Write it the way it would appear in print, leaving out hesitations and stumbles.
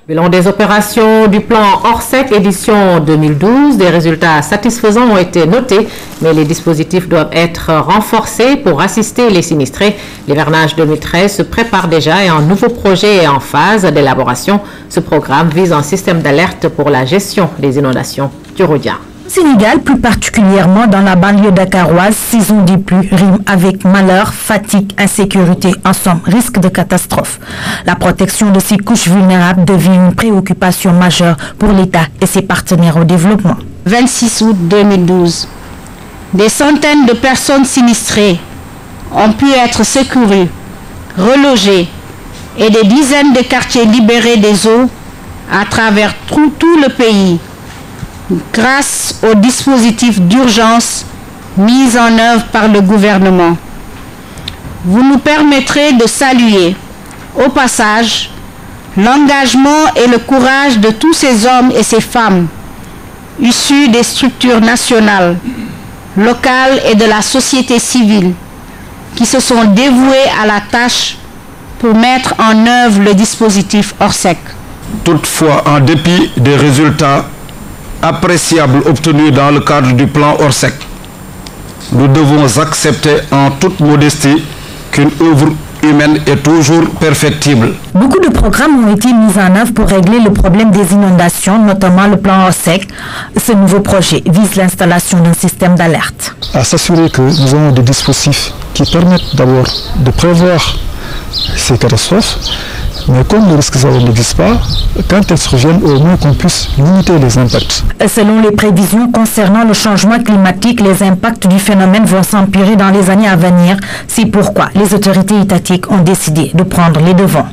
Bilan des opérations du plan Orsec édition 2012, des résultats satisfaisants ont été notés, mais les dispositifs doivent être renforcés pour assister les sinistrés. L'hivernage 2013 se prépare déjà et un nouveau projet est en phase d'élaboration. Ce programme vise un système d'alerte pour la gestion des inondations du Rhodia. Sénégal, plus particulièrement dans la banlieue dakaroise, saison des pluies rime avec malheur, fatigue, insécurité, en somme, risque de catastrophe. La protection de ces couches vulnérables devient une préoccupation majeure pour l'État et ses partenaires au développement. 26 août 2012, des centaines de personnes sinistrées ont pu être secourues, relogées et des dizaines de quartiers libérés des eaux à travers tout le pays, grâce aux dispositifs d'urgence mis en œuvre par le gouvernement. Vous nous permettrez de saluer, au passage, l'engagement et le courage de tous ces hommes et ces femmes issus des structures nationales, locales et de la société civile qui se sont dévoués à la tâche pour mettre en œuvre le dispositif Orsec. Toutefois, en dépit des résultats appréciables obtenus dans le cadre du plan Orsec, nous devons accepter en toute modestie qu'une œuvre humaine est toujours perfectible. Beaucoup de programmes ont été mis en œuvre pour régler le problème des inondations, notamment le plan Orsec. Ce nouveau projet vise l'installation d'un système d'alerte. À s'assurer que nous avons des dispositifs qui permettent d'abord de prévoir ces catastrophes, mais comme les risques n'existent pas, quand elles surviennent, au moins qu'on puisse limiter les impacts. Selon les prévisions concernant le changement climatique, les impacts du phénomène vont s'empirer dans les années à venir. C'est pourquoi les autorités étatiques ont décidé de prendre les devants.